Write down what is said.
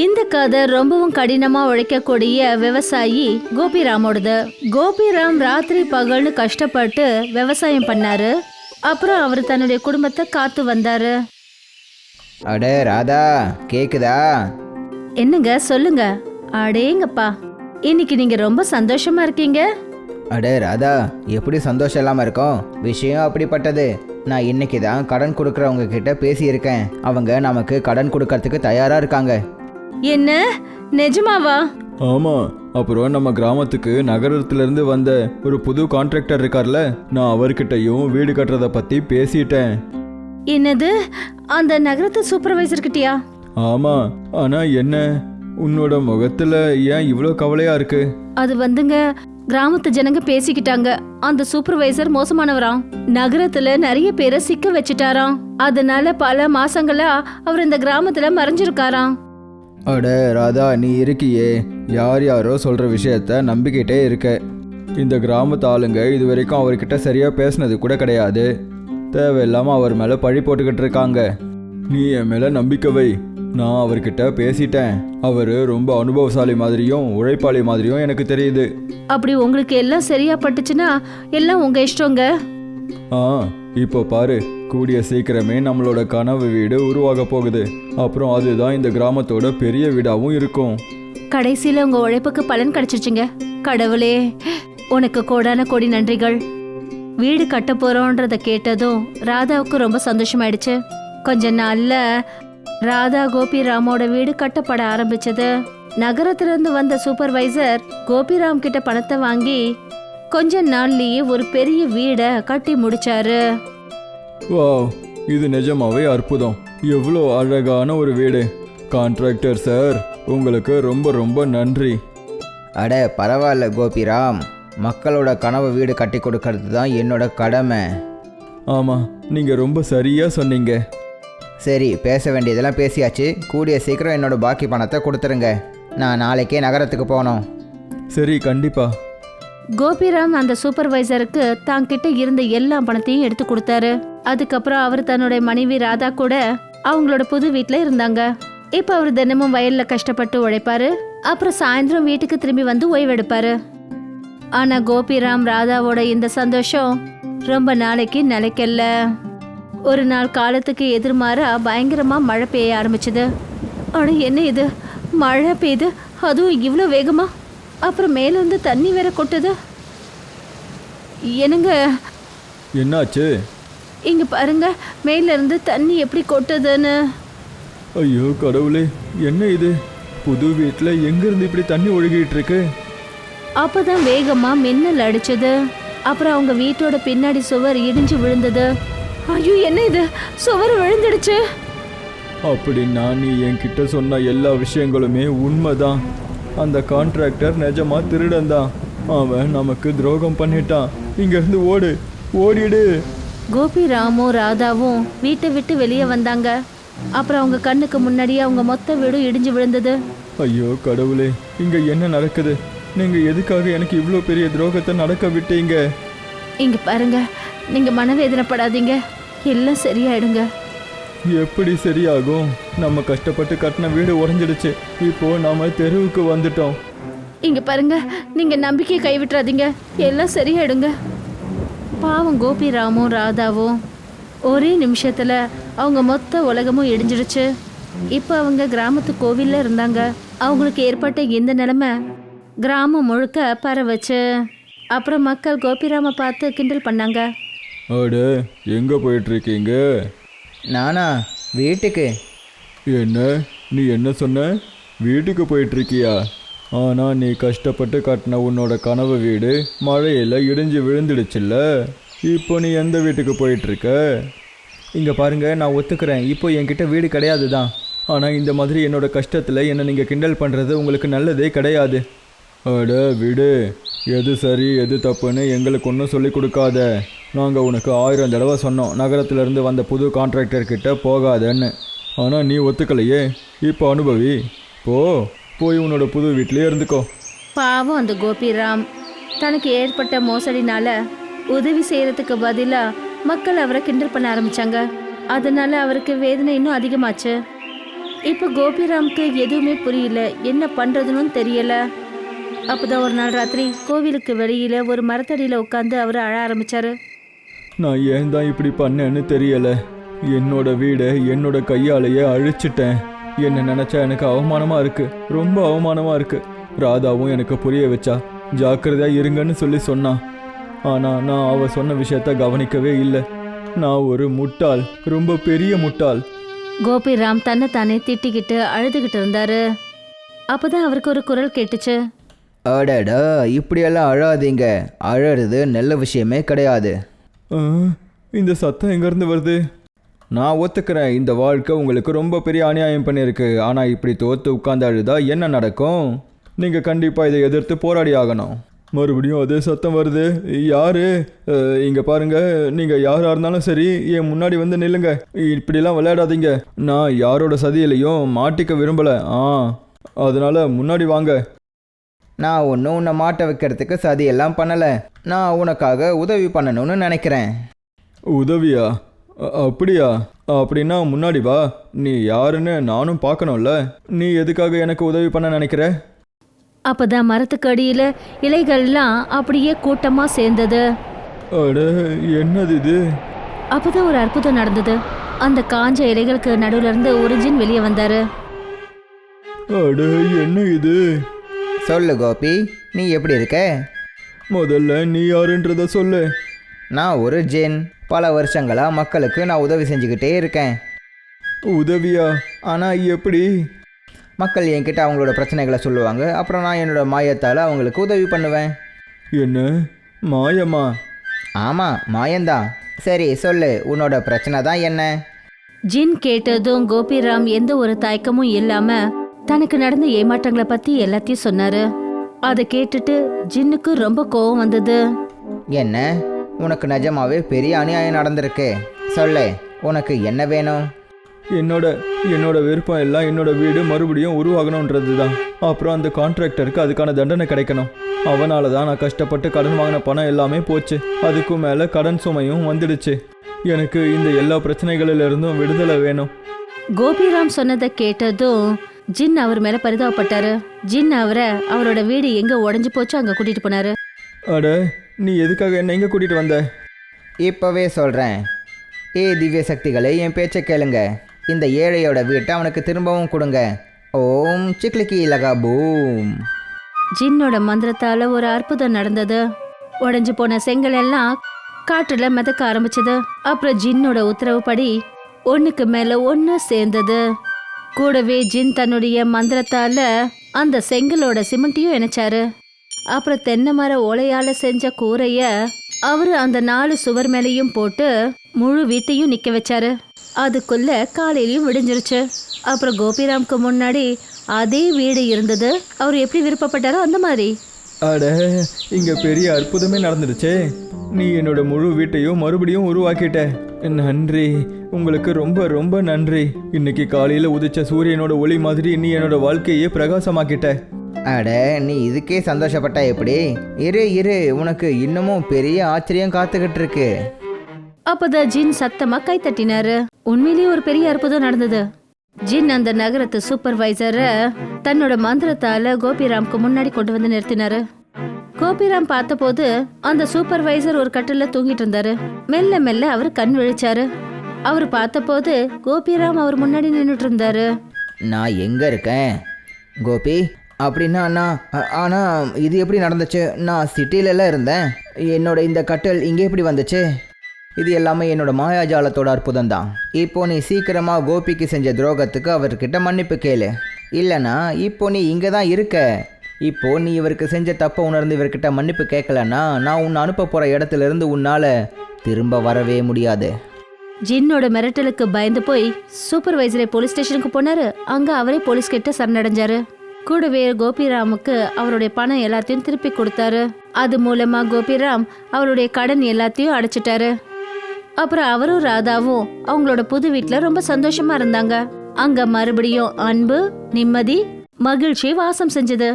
இந்த கதை ரொம்பவும் கடினமா உழைக்கக்கூடிய விவசாயி கோபிராமோடது. கோபிராம் ராத்திரி பகல்னு கஷ்டப்பட்டு விவசாயம் பண்ணாரு. அப்புறம் அவர் தன்னுடைய குடும்பத்தை காத்து வந்தாரு. அடே ராதா, கேக்குதா? என்னங்க சொல்லுங்க. அடேங்கப்பா, இன்னைக்கு நீங்க ரொம்ப சந்தோஷமா இருக்கீங்க. அடே ராதா, எப்படி சந்தோஷம் இல்லாமல் இருக்கும்? விஷயம் அப்படிப்பட்டது. நான் இன்னைக்கு தான் கடன் கொடுக்குறவங்க கிட்ட பேசியிருக்கேன். அவங்க நமக்கு கடன் கொடுக்கறதுக்கு தயாராக இருக்காங்க. என்ன, நிஜமாவா? ஆமாம். அப்புறம் நம்ம கிராமத்துக்கு நகரத்துலேருந்து வந்த ஒரு புது கான்ட்ராக்டர் இருக்கார்ல, நான் அவர்கிட்டையும் வீடு கட்டுறதை பற்றி பேசிட்டேன். என்னது, அந்த நகரத்து சூப்பர்வைசர் கிட்டயா? ஆமாம். ஆனால் என்ன, உன்னோட முகத்தில் ஏன் இவ்வளோ கவலையாக இருக்கு? அது வந்துங்க, கிராமத்து ஜனங்க பேசிக்கிட்டாங்க. அந்த சூப்பர்வைசர் மோசமானவராம். நகரத்துல நிறைய பேரை சிக்க வச்சுட்டாராம். அதனால பல மாசங்களா அவர் இந்த கிராமத்துல மறைஞ்சிருக்காராம். அட ராதா, நீ இருக்கியே, யார் யாரோ சொல்கிற விஷயத்த நம்பிக்கிட்டே இருக்க. இந்த கிராமத்து ஆளுங்க இது வரைக்கும் அவர்கிட்ட சரியாக பேசுனது கூட கிடையாது. தேவையில்லாமல் அவர் மேலே பழி போட்டுக்கிட்டு இருக்காங்க. நீ என் மேலே நம்பிக்கை வை. நான் அவர்கிட்ட பேசிட்டேன். அவர் ரொம்ப அனுபவசாலி மாதிரியும் உழைப்பாளி மாதிரியும் எனக்கு தெரியுது. அப்படி உங்களுக்கு எல்லாம் சரியா பட்டுச்சுன்னா எல்லாம் உங்க இஷ்டங்க. இப்போ பாரு, கூடிய சீக்கிரமே நம்மளோட கனவு வீடு உருவாக போகுது. அப்புறம் அதுதான் இந்த கிராமத்தோட பெரிய வீடாகவும் இருக்கும். கடைசியில உங்க உழைப்புக்கு பலன் கிடைச்சிருச்சுங்க. கடவுளே, உனக்கு கோடான கோடி நன்றிகள். வீடு கட்ட போறோன்றத கேட்டதும் ராதாவுக்கு ரொம்ப சந்தோஷமாயிடுச்சு. கொஞ்ச நாள்ல ராதா கோபிராமோட வீடு கட்டப்பட ஆரம்பிச்சது. நகரத்துல இருந்து வந்த சூப்பர்வைசர் கோபிராம் கிட்ட பணத்தை வாங்கி கொஞ்ச நாள்லயே ஒரு பெரிய வீடை கட்டி முடிச்சாரு. வாவ், இது நிஜமாவே அற்புதம். எவ்வளோ அழகான ஒரு வீடு. கான்ட்ராக்டர் சார், உங்களுக்கு ரொம்ப ரொம்ப நன்றி. அட பரவாயில்ல கோபிராம், மக்களோட கனவு வீடு கட்டி கொடுக்கறது தான் என்னோட கடமை. ஆமாம், நீங்கள் ரொம்ப சரியாக சொன்னீங்க. சரி, பேச வேண்டியதெல்லாம் பேசியாச்சு. கூடிய சீக்கிரம் என்னோட பாக்கி பணத்தை கொடுத்துருங்க. நான் நாளைக்கே நகரத்துக்கு போகணும். சரி, கண்டிப்பா. கோபிராம் அந்த சூப்பர்வைசருக்கு தாங்கிட்ட இருந்த எல்லா பணத்தையும் எடுத்து கொடுத்தாரு. அதுக்கப்புறம் அவர் தன்னுடைய மனைவி ராதா கூட அவங்களோட புது வீட்டுல இருந்தாங்க. இப்ப அவர் தினமும் வயல்ல கஷ்டப்பட்டு உழைப்பாரு. அப்புறம் சாயந்தரம் வீட்டுக்கு திரும்பி வந்து ஓய்வெடுப்பாரு. ஆனா கோபிராம் ராதாவோட இந்த சந்தோஷம் ரொம்ப நாளைக்கு நிலைக்கல. ஒரு நாள் காலத்துக்கு எதிர்மாறா பயங்கரமா மழை பெய்ய ஆரம்பிச்சது. ஆனா என்ன இது, மழை பெய்யுது, அதுவும் இவ்வளோ வேகமா. அப்புறம் மேலேருந்து தண்ணி வேற கொட்டுது. என்னங்க, என்னாச்சு? இங்க பாருங்க, மேல இருந்து தண்ணி எப்படி கொட்டுதுன்னு. ஐயோ கடவுளே, என்ன இது? புது வீட்டில் எங்கேருந்து இப்படி தண்ணி ஒழுகிட்டு இருக்கு? அப்பதான் வேகமா மின்னல் அடிச்சது. அப்புறம் அவங்க வீட்டோட பின்னாடி சுவர் இடிஞ்சு விழுந்தது. ஐயோ, என்ன இது, சுவர் விழுந்துடுச்சு. அப்படின்னா நீ என்கிட்ட சொன்ன எல்லா விஷயங்களுமே உண்மைதான். அந்த கான்ட்ராக்டர் நிஜமா திருடன் தான். அவன் நமக்கு துரோகம் பண்ணிட்டான். இங்கேருந்து ஓடிடு. கோபிராமும் ராதாவும் வீட்டை விட்டு வெளியே வந்தாங்க. அப்புறம் அவங்க கண்ணுக்கு முன்னாடியே அவங்க மொத்த வீடும் இடிஞ்சு விழுந்தது. ஐயோ கடவுளே, இங்கே என்ன நடக்குது? நீங்கள் எதுக்காக எனக்கு இவ்வளோ பெரிய துரோகத்தை நடக்க விட்டீங்க? இங்க பாருங்க, நீங்க மனவேதனைப்படாதீங்க, எல்லாம் சரியாயிடுங்க. எப்படி சரியாகும்? நம்ம கஷ்டப்பட்டு கட்டின வீடு உடைஞ்சிடுச்சு. இப்போ நாம தெருவுக்கு வந்துட்டோம். இங்க பாருங்க, நீங்க நம்பிக்கையை கைவிட்டுறாதீங்க, எல்லாம் சரியாயிடுங்க. பாவம் கோபிராமும் ராதாவும் ஒரே நிமிஷத்துல அவங்க மொத்த உலகமும் இடிஞ்சிடுச்சு. இப்போ அவங்க கிராமத்து கோவில்ல இருந்தாங்க. அவங்களுக்கு ஏற்பட்ட இந்த நிலைமை கிராமம் முழுக்க பரவச்சு. அப்புறம் மக்கள் கோபிராம பார்த்து கிண்டல் பண்ணாங்க. அட, எங்க போயிட்டு இருக்கீங்க? நானா? வீட்டுக்கு. என்ன, நீ என்ன சொன்ன? வீட்டுக்கு போயிட்டுருக்கியா? ஆனால் நீ கஷ்டப்பட்டு கட்டின உன்னோட கனவு வீடு மழையில் இடிஞ்சு விழுந்துடுச்சுல்ல. இப்போ நீ எந்த வீட்டுக்கு போயிட்டுருக்க? இங்கே பாருங்க, நான் ஒத்துக்கிறேன், இப்போ என்கிட்ட வீடு கிடையாது தான். ஆனால் இந்த மாதிரி என்னோட கஷ்டத்தில் என்னை நீங்கள் கிண்டல் பண்ணுறது உங்களுக்கு நல்லதே கிடையாது. அட விடு, எது சரி எது தப்புன்னு எங்களுக்கு ஒன்றும் சொல்லி கொடுக்காத. நாங்கள் உனக்கு 1000 தடவை சொன்னோம் நகரத்துலேருந்து வந்த புது கான்ட்ராக்டர்கிட்ட போகாதன்னு. ஆனால் நீ ஒத்துக்கலையே. இப்போ அனுபவி. போய் உன்னோட புது வீட்டிலே இருந்துக்கோ. பாவம் அந்த கோபிராம் தனக்கு ஏற்பட்ட மோசடினால உதவி செய்யறதுக்கு பதிலா மக்கள் அவரை கிண்டல் பண்ண ஆரம்பிச்சாங்க. அதனால அவருக்கு வேதனை இன்னும் அதிகமாச்சு. இப்போ கோபிராம்க்கு எதுவுமே புரியல, என்ன பண்றதுன்னு தெரியல. அப்பதான் ஒரு நாள் ராத்திரி கோவிலுக்கு வெளியில ஒரு மரத்தடியில உட்காந்து அவர் அழ ஆரம்பிச்சாரு. நான் ஏன் தான் இப்படி பண்ணேன்னு தெரியல. என்னோட வீடை என்னோட கையாலேயே அழிச்சிட்டேன். என்ன நினச்சா எனக்கு அவமானமாக இருக்கு, ரொம்ப அவமானமாக இருக்கு. ராதாவும் எனக்கு புரிய வச்சா, ஜாக்கிரதையாக இருங்கன்னு சொன்னான். ஆனால் நான் அவ சொன்ன விஷயத்த கவனிக்கவே இல்லை. நான் ஒரு முட்டாள், ரொம்ப பெரிய முட்டாள். கோபிராம் தன்னை தானே திட்டிக்கிட்டு அழுதுகிட்டு இருந்தாரு. அப்பதான் அவருக்கு ஒரு குரல் கேட்டுச்சு. அடடா, இப்படியெல்லாம் அழாதீங்க. அழறது நல்ல விஷயமே கிடையாது. இந்த சத்தம் எங்கேருந்து வருது? நான் ஒத்துக்கிறேன், இந்த வாழ்க்கை உங்களுக்கு ரொம்ப பெரிய அநியாயம் பண்ணியிருக்கு. ஆனால் இப்படி தோற்று உட்கார்ந்து அழுதா என்ன நடக்கும்? நீங்கள் கண்டிப்பாக இதை எதிர்த்து போராடி ஆகணும். மறுபடியும் அதே சத்தம் வருது. யாரு? இங்கே பாருங்க, நீங்கள் யாராக இருந்தாலும் சரி என் முன்னாடி வந்து நில்லுங்க. இப்படிலாம் விளையாடாதீங்க. நான் யாரோட சதியிலையும் மாட்டிக்க விரும்பலை. அதனால் முன்னாடி வாங்க. நான் ஒன்றும் உன்னை மாட்ட வைக்கிறதுக்கு சதியெல்லாம் பண்ணலை. நான் உனக்காக உதவி பண்ணணும்னு நினைக்கிறேன். உதவியா? அப்படியா? அப்படின்னா முன்னாடி வா. நீ யாருன்னு நானும் பார்க்கணும்ல. நீ எதுக்காக எனக்கு உதவி பண்ண நினைக்கிற? அப்பதான் மரத்துக்கு அடியில இலைகள்லாம் அப்படியே கூட்டமா சேர்ந்தது. அட, என்னது இது? அப்பதான் ஒரு அற்புதம் நடந்தது. அந்த காஞ்ச இலைகளுக்கு நடுவுல இருந்து ஒரு ஜின் வெளியே வந்தாரு. அட, என்ன இது? சொல்லு கோபி, நீ எப்படி இருக்க? முதல்ல நீ யாருன்றத சொல்லு. நான் ஒரு ஜின். பல வருஷங்களாக மக்களுக்கு நான் உதவி செஞ்சுக்கிட்டே இருக்கேன். உதவியா? ஆனால் எப்படி? மக்கள் என்கிட்ட அவங்களோட பிரச்சனைகளை சொல்லுவாங்க. அப்புறம் நான் என்னோட மாயத்தால் அவங்களுக்கு உதவி பண்ணுவேன். என்ன மாயமா? ஆமாம், மாயந்தான். சரி சொல்லு, உன்னோட பிரச்சனை தான் என்ன? ஜின் கேட்டதும் கோபிராம் எந்த ஒரு தயக்கமும் இல்லாம தனக்கு நடந்த ஏமாற்றங்களை பத்தி எல்லாத்தையும் சொன்னாரு. அதை கேட்டுட்டு ஜின்னுக்கு ரொம்ப கோவம் வந்தது. என்ன, உனக்கு நிஜமாவே பெரிய அநியாயம் நடந்திருக்கு. சொல்லு, உனக்கு என்ன வேணும்? என்னோட விருப்பம் எல்லாம் என்னோட வீடு மறுபடியும் உருவாகணுன்றது தான். அப்புறம் அந்த கான்ட்ராக்டருக்கு அதுக்கான தண்டனை கிடைக்கணும். அவனால தான் நான் கஷ்டப்பட்டு கடன் வாங்கின பணம் எல்லாமே போச்சு. அதுக்கும் மேலே கடன் சுமையும் வந்துடுச்சு. எனக்கு இந்த எல்லா பிரச்சனைகளிலிருந்தும் விடுதலை வேணும். கோபிராம் சொன்னதை கேட்டதும் ஜின் அவர் மேல பரிதாபப்பட்டாரு. ஜின் அவரை அவரோட வீடு எங்க உடைஞ்சு போச்சோ அங்க கூட்டிட்டு போனாரு. அட, நீ எதுக்காக என்ன எங்கே கூட்டிகிட்டு வந்த? இப்போவே சொல்கிறேன். திவ்ய சக்திகளை, என் பேச்சை கேளுங்க. இந்த ஏழையோட வீட்டை அவனுக்கு திரும்பவும் கொடுங்க. ஓம் சிக்லிக்கி லகா பூம். ஜின்னோட மந்திரத்தால ஒரு அற்புதம் நடந்தது. உடைஞ்சு போன செங்கல் எல்லாம் காற்றுல மிதக்க ஆரம்பிச்சது. அப்புறம் ஜின்னோட உத்தரவுப்படி ஒண்ணுக்கு மேல ஒண்ணு சேர்ந்தது. கூடவே ஜின் தன்னுடைய மந்திரத்தால அந்த செங்கலோட சிமெண்ட்டையும் இணைச்சாரு. அப்புறம் தென்னை மர ஓலையால செஞ்ச கூரைய அவரு அந்த 4 சுவர் மேலையும் போட்டு முழு வீட்டையும் நிக்க வச்சாரு. அதுக்குள்ள காலையிலயும் விடிஞ்சிருச்சு. அப்புறம் கோபிராம்க்கு முன்னாடி அதே வீடு இருந்தது. அவர் எப்படி விருப்பப்பட்டாரோ அந்த மாதிரி. அட, இங்கே பெரிய அற்புதமே நடந்துடுச்சே. நீ என்னோட முழு வீட்டையும் மறுபடியும் உருவாக்கிட்ட. நன்றி, உங்களுக்கு ரொம்ப ரொம்ப நன்றி. இன்னைக்கு காலையில் உதிச்ச சூரியனோட ஒளி மாதிரி நீ என்னோட வாழ்க்கையே பிரகாசமாக்கிட்ட. அட, நீ இதுக்கே சந்தோஷப்பட்டா எப்படி? இரு, உனக்கு இன்னமும் பெரிய ஆச்சரியம் காத்துக்கிட்டு இருக்கு. அப்பதான் ஜின் சத்தமா கை தட்டினாரு. உண்மையிலேயே ஒரு பெரிய அற்புதம் நடந்தது. ஜின் அந்த நகரத்து சூப்பர்வைசரை தன்னோட மந்திரத்தால கோபிராம்க்கு முன்னாடி கொண்டு வந்து நிறுத்தினாரு. கோபிராம் பார்த்தபோது அந்த சூப்பர்வைசர் ஒரு கட்டில தூங்கிட்டு இருந்தாரு. மெல்ல மெல்ல அவர் கண் விழிச்சாரு. அவர் பார்த்தபோது கோபிராம் அவர் முன்னாடி நின்றுட்டு இருந்தாரு. நான் எங்க இருக்கேன் கோபி? அப்படின்னா ஆனால் இது எப்படி நடந்துச்சு? நான் சிட்டிலெல்லாம் இருந்தேன். என்னோட இந்த கட்டல் இங்கே எப்படி வந்துச்சு? இது எல்லாமே என்னோட மாயாஜாலத்தோட அற்புதம் தான். இப்போ நீ சீக்கிரமாக கோபிக்கு செஞ்ச துரோகத்துக்கு அவர்கிட்ட மன்னிப்பு கேளு. இல்லைனா இப்போ நீ இங்கே தான் இருக்க. இப்போ நீ இவருக்கு செஞ்ச தப்பை உணர்ந்து இவர்கிட்ட மன்னிப்பு கேட்கலன்னா நான் உன்னை அனுப்ப போகிற இடத்துலேருந்து உன்னால் திரும்ப வரவே முடியாது. ஜின்னோட மிரட்டலுக்கு பயந்து போய் சூப்பர்வைசரை போலீஸ் ஸ்டேஷனுக்கு போனாரு. அங்க அவரே போலீஸ் கிட்ட சரணடைஞ்சாரு. கூடவே கோபிராமுக்கு அவருடைய பணம் எல்லாத்தையும் திருப்பி கொடுத்தாரு. அது மூலமா கோபிராம் அவருடைய கடன் எல்லாத்தையும் அடைச்சிட்டாரு. அப்புறம் அவரும் ராதாவும் அவங்களோட புது வீட்டுல ரொம்ப சந்தோஷமா இருந்தாங்க. அங்க மறுபடியும் அன்பு, நிம்மதி, மகிழ்ச்சி வாசம் செஞ்சது.